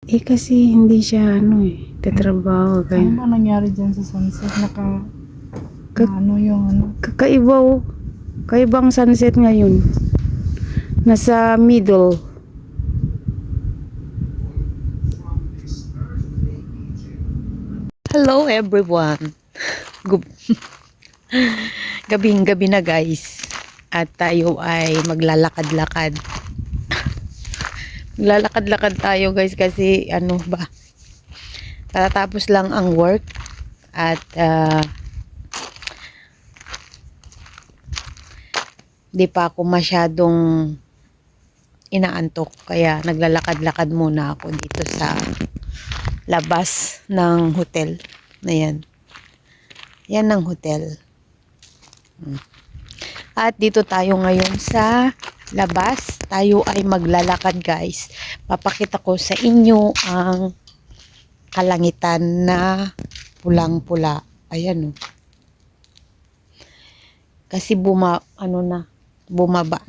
Eh, kasi hindi siya tatrabaho Ano kaya. ba nangyari dyan sa sunset? Ka- Ano yung ano? kakaiba oh. Kaibang sunset ngayon. Nasa middle. Hello everyone. Gub Gabing gabi na guys. At tayo ay maglalakad-lakad. Maglalakad-lakad tayo guys kasi ano ba? Tatapos lang ang work at di pa ako masyadong inaantok kaya naglalakad-lakad muna ako dito sa labas ng hotel na yan. Yan ang hotel. At dito tayo ngayon sa labas. Tayo ay maglalakad guys. Papakita ko sa inyo ang kalangitan na pulang-pula. Ayan oh. Kasi bumaba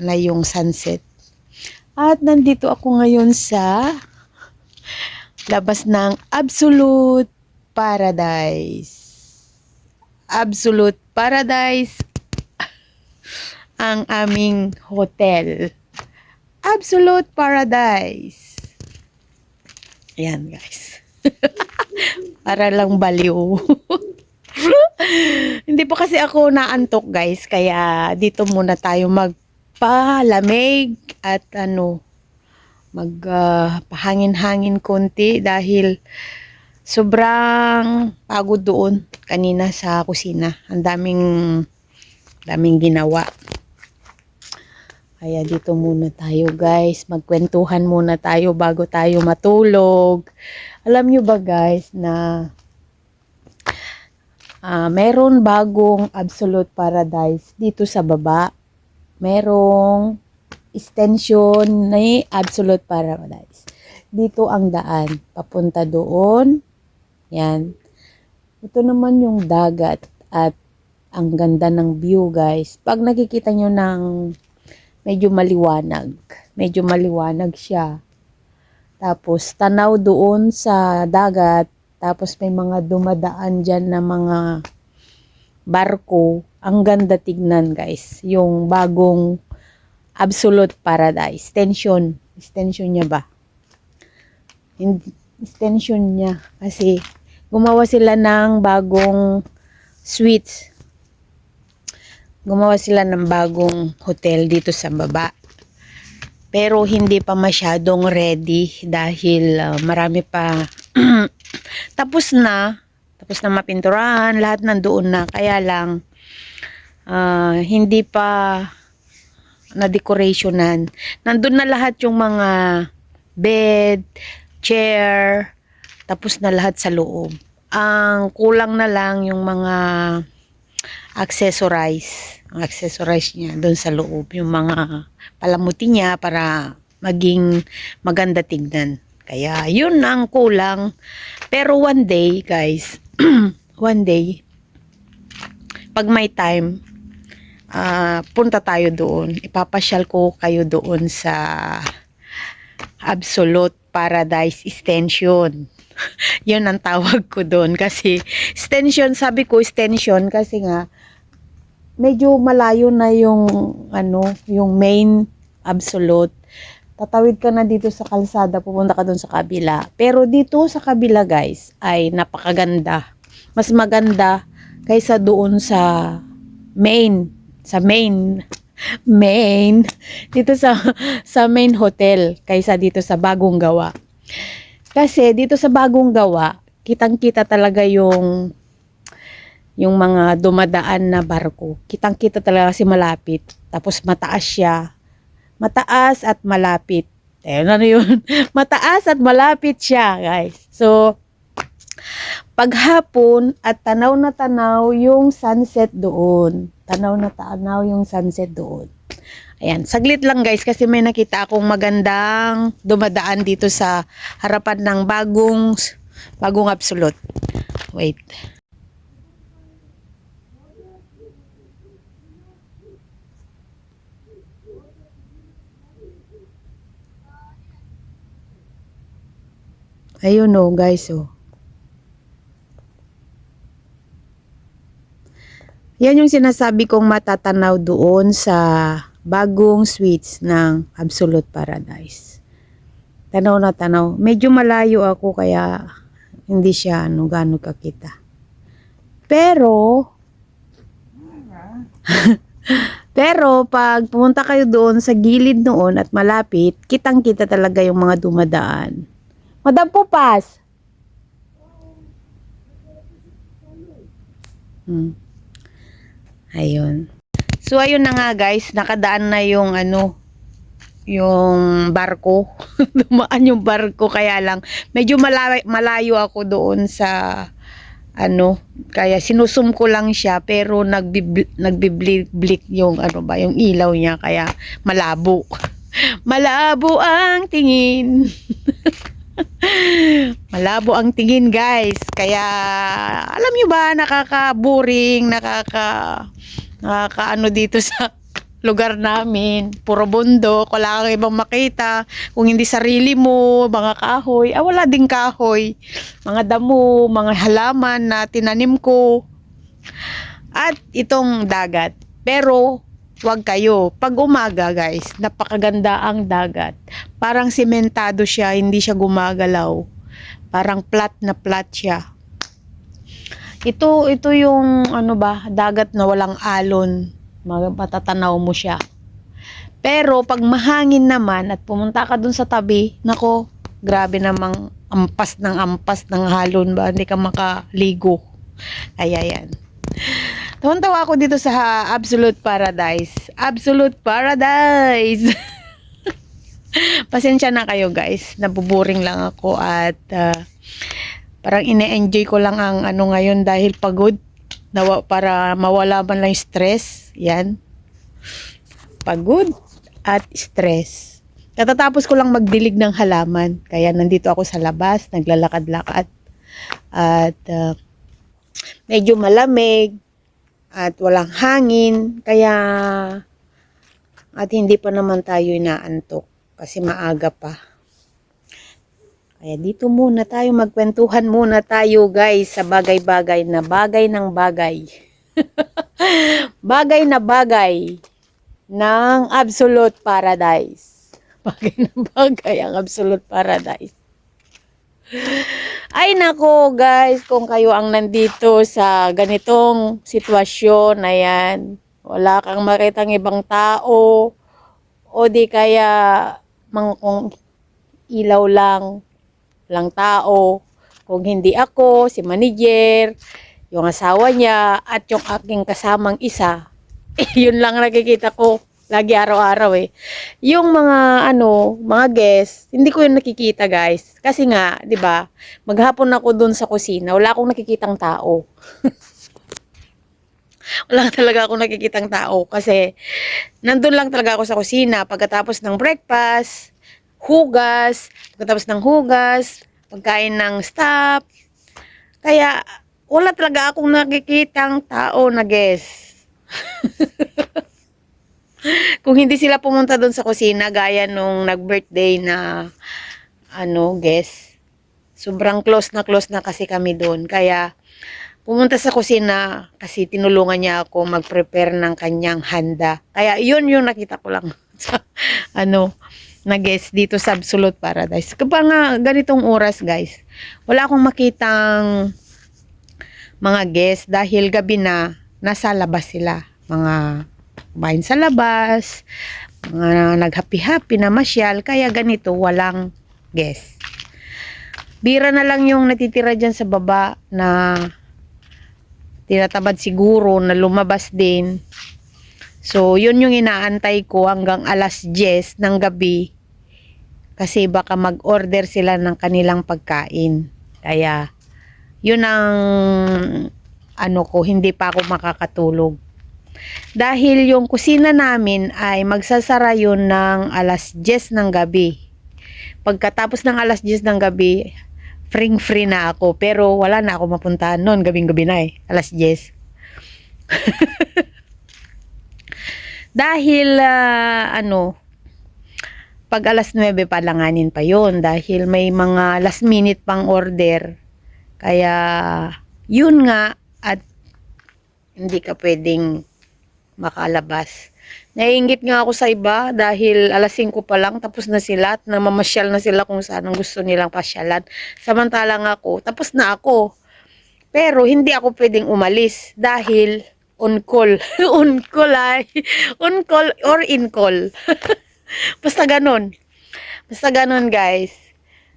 na yung sunset. At nandito ako ngayon sa labas ng Absolute Paradise. Absolute Paradise ang aming hotel. Absolute Paradise. Ayan guys. Para lang baliw. Hindi pa kasi ako naantok guys. Kaya dito muna tayo magpalamig at pahangin-hangin konti dahil sobrang pagod doon kanina sa kusina. Ang daming ginawa. Kaya dito muna tayo guys. Magkwentuhan muna tayo bago tayo matulog. Alam nyo ba guys na meron bagong Absolute Paradise dito sa baba. Merong extension ni Absolute Paradise. Dito ang daan. Papunta doon. Yan. Ito naman yung dagat at ang ganda ng view guys. Pag nakikita nyo ng medyo maliwanag. Medyo maliwanag siya. Tapos tanaw doon sa dagat. Tapos may mga dumadaan dyan na mga barko. Ang ganda tignan guys. Yung bagong Absolute Paradise. Extension niya ba? Extension niya. Kasi gumawa sila ng bagong suites. Gumawa sila ng bagong hotel dito sa baba. Pero hindi pa masyadong ready dahil marami pa tapos na mapinturahan, lahat nandoon na. Kaya lang hindi pa na decorationan. Nandun na lahat yung mga bed, chair, tapos na lahat sa loob. Ang kulang na lang yung mga accessorize niya doon sa loob, yung mga palamuti niya para maging maganda tignan. Kaya yun ang kulang. Pero one day guys, one day pag may time, punta tayo doon. Ipapasyal ko kayo doon sa Absolute Paradise Extension. Yun ang tawag ko doon kasi extension, sabi ko extension kasi nga medyo malayo na yung yung main Absolute. Tatawid ka na dito sa kalsada, pupunta ka doon sa kabila. Pero dito sa kabila guys ay napakaganda. Mas maganda kaysa doon sa main, main dito sa main hotel kaysa dito sa bagong gawa. Kasi dito sa bagong gawa, kitang-kita talaga yung mga dumadaan na barko. Kitang-kita talaga kasi malapit. Tapos mataas siya. Mataas at malapit. Ayun, ano yun? Mataas at malapit siya, guys. So, paghapon at tanaw na tanaw yung sunset doon. Tanaw na tanaw yung sunset doon. Ayan, saglit lang guys kasi may nakita akong magandang dumadaan dito sa harapan ng bagong Absolute. Wait. Ayun oh, guys oh. Yan yung sinasabi kong matatanaw doon sa bagong suites ng Absolute Paradise. Tanaw na tanaw. Medyo malayo ako kaya hindi siya gaano kakita. Pero pero pag pumunta kayo doon sa gilid noon at malapit, kitang-kita talaga yung mga dumadaan. Madam Pupas. Ayun. So ayun na nga guys, nakadaan na yung yung barko. Dumaan yung barko kaya lang medyo malayo ako doon sa kaya sinusum ko lang siya pero nagbiblik yung yung ilaw niya kaya malabo. Malabo ang tingin. Malabo ang tingin guys. Kaya alam nyo ba nakaka-boring, nakaka dito sa lugar namin. Puro bundok, wala kang ibang makita. Kung hindi sarili mo, mga kahoy. Wala ding kahoy. Mga damo, mga halaman na tinanim ko. At itong dagat. Pero wag kayo. Pag umaga guys, napakaganda ang dagat. Parang sementado siya, hindi siya gumagalaw. Parang flat na flat siya. Ito yung dagat na walang alon. Matatanaw mo siya. Pero pag mahangin naman at pumunta ka dun sa tabi, nako, grabe namang ampas ng halon ba, hindi ka makaligo. Ayan. Tawan-tawa ako dito sa Absolute Paradise. Absolute Paradise! Pasensya na kayo guys, nabuboring lang ako at parang ine-enjoy ko lang ang ngayon dahil pagod. Para mawala man lang stress. Yan. Pagod at stress. Katatapos ko lang magdilig ng halaman. Kaya nandito ako sa labas, naglalakad-lakad. At medyo malamig. At walang hangin. Kaya at hindi pa naman tayo inaantok. Kasi maaga pa. Kaya dito muna tayo, magkwentuhan muna tayo guys sa bagay-bagay na bagay ng bagay. Bagay na bagay ng Absolute Paradise. Bagay na bagay ang Absolute Paradise. Ay nako guys, kung kayo ang nandito sa ganitong sitwasyon, ayan, wala kang makitang ibang tao, o di kaya kung ilaw lang tao, kung hindi ako, si manager, yung asawa niya, at yung aking kasamang isa, yun lang nakikita ko lagi araw-araw eh. Yung mga guests, hindi ko yun nakikita guys. Kasi nga, 'di ba? Maghapon ako dun sa kusina, wala akong nakikitang tao. Wala talaga akong nakikitang tao kasi nandun lang talaga ako sa kusina pagkatapos ng breakfast, pagkatapos ng hugas, pagkain ng staff. Kaya wala talaga akong nakikitang tao na guest. Kung hindi sila pumunta doon sa kusina gaya nung nag-birthday na guest. Sobrang close na kasi kami doon. Kaya pumunta sa kusina kasi tinulungan niya ako mag-prepare ng kanyang handa. Kaya yun yung nakita ko lang sa na guest dito sa Absolute Paradise. Kapag nga ganitong oras guys, wala akong makitang mga guest dahil gabi na nasa labas sila. Mga kumain sa labas, mga naghappy-happy na masyal, kaya ganito walang guest. Bira na lang yung natitira dyan sa baba na tinatabad siguro na lumabas din. So, yun yung inaantay ko hanggang alas 10 ng gabi. Kasi baka mag-order sila ng kanilang pagkain. Kaya, yun ang hindi pa ako makakatulog. Dahil yung kusina namin ay magsasara yun ng alas 10 ng gabi. Pagkatapos ng alas 10 ng gabi, free na ako. Pero wala na ako mapuntahan noon. Gabing-gabi na alas 10. Dahil pag alas 9 palanganin pa yon dahil may mga last minute pang order. Kaya, yun nga, at hindi ka pwedeng makalabas. Naiinggit nga ako sa iba dahil alas 5 pa lang tapos na sila at namamasyal na sila kung saan ang gusto nilang pasyalan. Samantalang ako, tapos na ako. Pero hindi ako pwedeng umalis dahil on call. On call ay. On call or in call. Basta ganun. Basta ganun guys.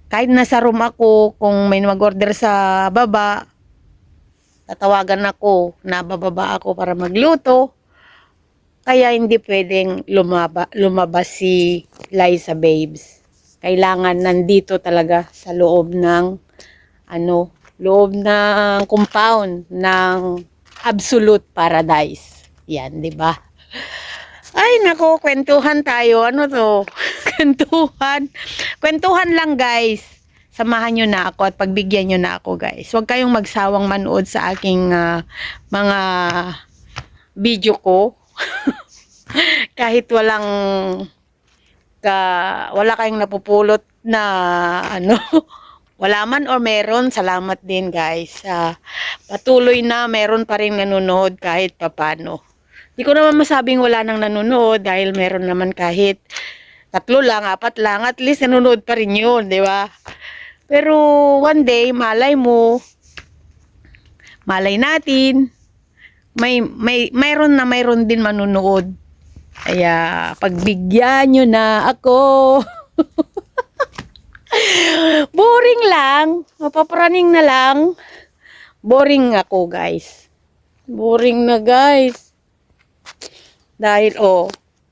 Kahit nasa room ako, kung may mag-order sa baba, tatawagan ako na bababa ako para magluto. Kaya hindi pwedeng lumabas si Liza Babes. Kailangan nandito talaga sa loob ng loob ng compound ng Absolute Paradise. Yan, 'di ba? Ay, nako, kwentuhan tayo. Ano to? Kwentuhan. Kwentuhan lang, guys. Samahan nyo na ako at pagbigyan nyo na ako, guys. Huwag kayong magsawang manood sa aking mga video ko. Kahit wala kayong napupulot na wala man or meron, salamat din guys. Patuloy na meron pa rin nanonood kahit papano. Di ko naman masabing wala nang nanonood dahil meron naman kahit 3 lang, 4 lang, at least nanonood pa rin yun, di ba? Pero one day, malay natin, mayroon din manonood. Kaya pagbigyan nyo na ako. Boring lang. Mapaparaning na lang. Boring ako guys. Boring na guys. Dahil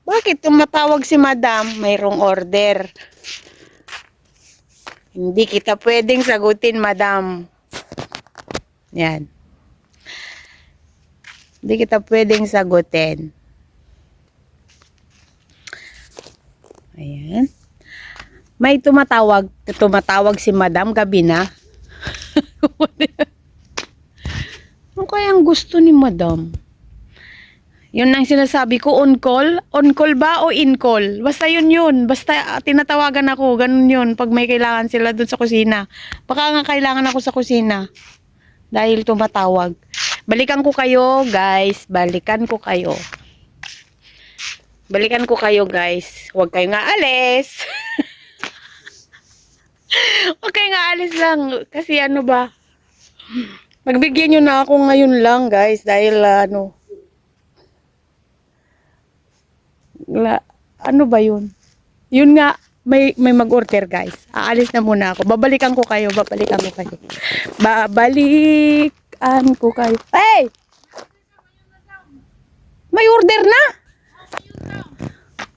bakit tumatawag si madam? Mayroong order. Hindi kita pwedeng sagutin madam. Yan. Hindi kita pwedeng sagutin. Ayan. May tumatawag si madam gabi na. Ano kayang gusto ni madam? Yun ang sinasabi ko, on call? On call ba o in call? Basta yun. Basta tinatawagan ako, ganun yun. Pag may kailangan sila dun sa kusina. Baka nga kailangan ako sa kusina. Dahil tumatawag. Balikan ko kayo, guys. Balikan ko kayo guys. Huwag kayong aalis. Huwag kayong aalis lang. Kasi ano ba? Magbigyan nyo na ako ngayon lang guys. Dahil ano ba yun? Yun nga. May mag-order guys. Aalis na muna ako. Babalikan ko kayo. Hey! May order na?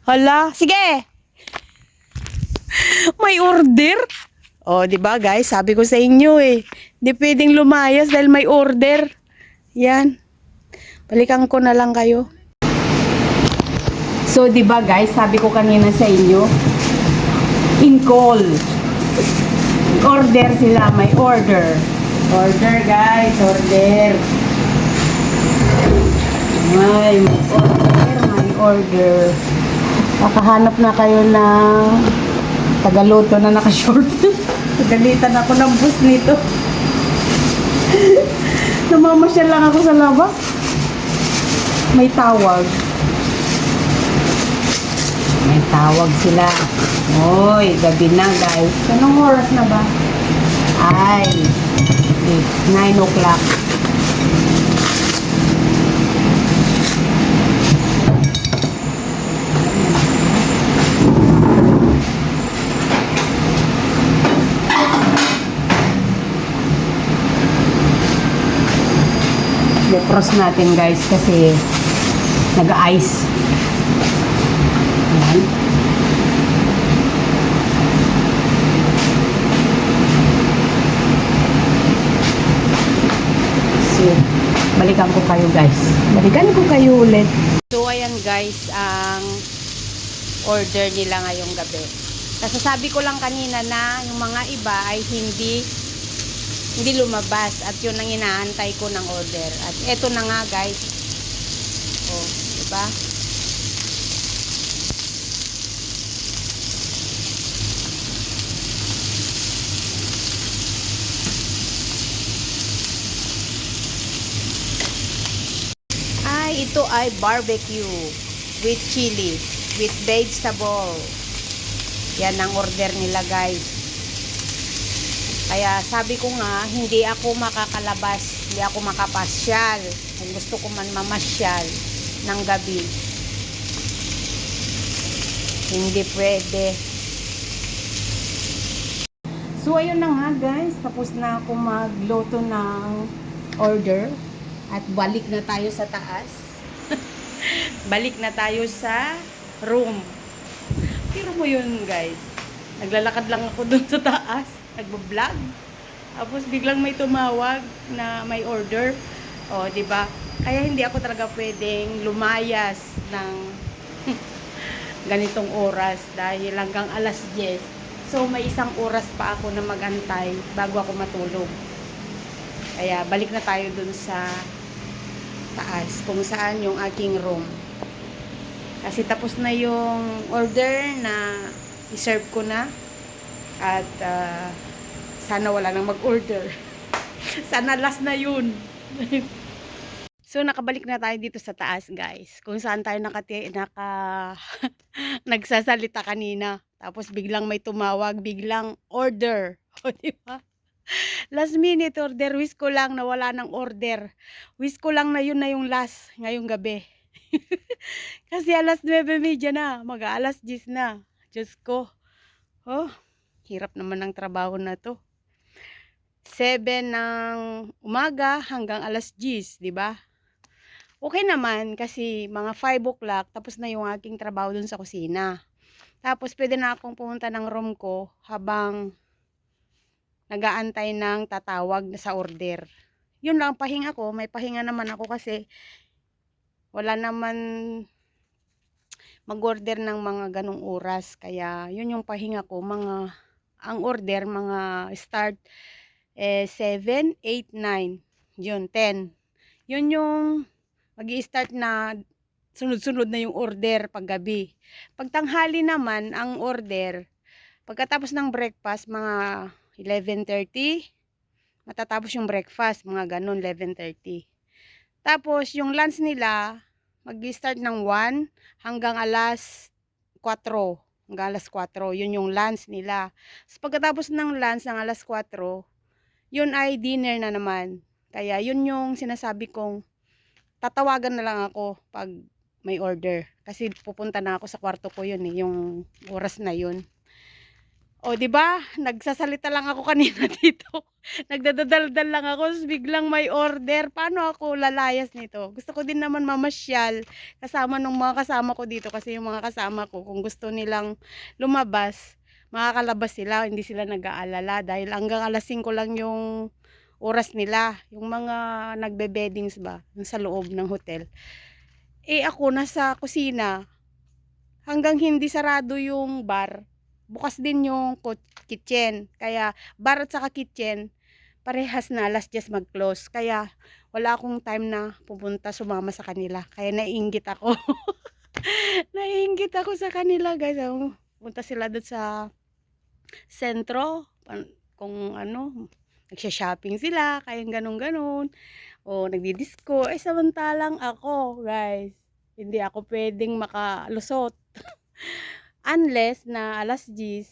Hala, sige. May order? Oh, 'di ba guys? Sabi ko sa inyo Hindi pwedeng lumayas dahil may order. Yan. Balikan ko na lang kayo. So, 'di ba guys? Sabi ko kanina sa inyo, in call. Order sila, may order. Order guys, order. May order. Nakahanap na kayo ng tagaluto na naka-short. Galitan ako ng bus nito. Namamasyal lang ako sa labas. May tawag. May tawag sila. Oy, gabi na guys. Anong oras na ba? Ay, 9 o'clock. I-cross natin guys kasi nag-ice. Ayan. So, balikan ko kayo guys. Balikan ko kayo ulit. So, ayan guys, ang order nila ngayong gabi. Kasasabi ko lang kanina na yung mga iba ay hindi lumabas at yun ang inaantay ko ng order. At eto na nga guys. Oh, diba? Ito ay barbecue with chili, with vegetable. Yan ang order nila guys. Kaya sabi ko nga, hindi ako makakalabas, hindi ako makapasyal. Kung gusto ko man mamasyal ng gabi, hindi pwede. So ayun na nga guys, tapos na ako magluto ng order at balik na tayo sa taas. Balik na tayo sa room. Pero mo yun guys, naglalakad lang ako dun sa taas, nagbo-vlog. Tapos biglang may tumawag na may order. O, di ba? Kaya hindi ako talaga pwedeng lumayas ng ganitong oras dahil hanggang alas 10. So, may isang oras pa ako na magantay bago ako matulog. Kaya, balik na tayo dun sa taas, kung saan yung aking room. Kasi tapos na yung order na i-serve ko na. At, sana wala nang mag-order. Sana last na yun. So, nakabalik na tayo dito sa taas, guys. Kung saan tayo nagsasalita kanina. Tapos biglang may tumawag, biglang order. O, diba? Last minute order, wish ko lang na wala ng order. Wish ko lang na yun na yung last ngayong gabi. Kasi alas 9:30 na, mag-aalas 10 na. Diyos ko. Oh, hirap naman ng trabaho na to. 7 ng umaga hanggang alas 10, di ba? Okay naman kasi mga 5 o'clock tapos na yung aking trabaho dun sa kusina. Tapos, pwede na akong pumunta ng room ko habang nag-aantay ng tatawag na sa order. Yun lang, pahinga ko. May pahinga naman ako kasi wala naman mag-order ng mga ganong oras. Kaya, yun yung pahinga ko. Ang order, mga start 7, 8, 9. Yun, 10. Yun yung mag-i-start na sunod-sunod na yung order paggabi. Pag tanghali naman, ang order, pagkatapos ng breakfast, mga 11:30, matatapos yung breakfast, mga ganun, 11:30. Tapos, yung lunch nila, mag-start ng 1 hanggang alas 4. Hanggang alas 4, yun yung lunch nila. So, pagkatapos ng lunch ng alas 4, yun ay dinner na naman. Kaya, yun yung sinasabi kong, tatawagan na lang ako pag may order. Kasi pupunta na ako sa kwarto ko yun yung oras na yun. O, di ba? Nagsasalita lang ako kanina dito. Nagdadaldal lang ako, biglang may order. Paano ako lalayas nito? Gusto ko din naman mamasyal kasama ng mga kasama ko dito kasi yung mga kasama ko, kung gusto nilang lumabas, makakalabas sila, hindi sila nag-aalala dahil hanggang alas 5 lang yung oras nila. Yung mga nagbe-beddings ba, yung sa loob ng hotel. Ako nasa kusina, hanggang hindi sarado yung bar, bukas din yung kitchen. Kaya bar at saka kitchen, parehas na alas 10 mag-close. Kaya wala akong time na pupunta sumama sa kanila. Kaya naiinggit ako. Naiinggit ako sa kanila guys. Punta sila doon sa sentro, kung ano, nagsha-shopping sila, kaya ganun-ganun. O nagdi-disco, samantalang ako, guys, hindi ako pwedeng makalusot. Unless na alas 10,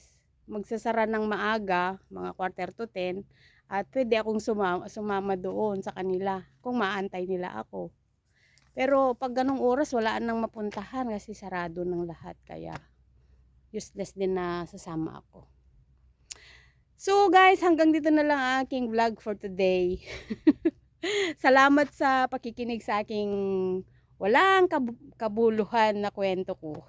magsasara ng maaga, mga 9:45, at pwede akong sumama doon sa kanila, kung maantay nila ako. Pero pag ganong oras, wala nang mapuntahan kasi sarado ng lahat, kaya useless din na sasama ako. So guys, hanggang dito na lang aking vlog for today. Salamat sa pakikinig sa aking walang kabuluhan na kwento ko.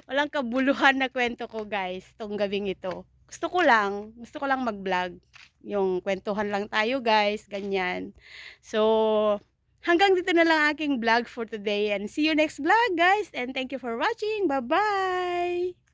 Walang kabuluhan na kwento ko guys, tong gabing ito. Gusto ko lang mag-vlog. Yung kwentuhan lang tayo guys, ganyan. So, hanggang dito na lang aking vlog for today and see you next vlog guys and thank you for watching. Bye-bye!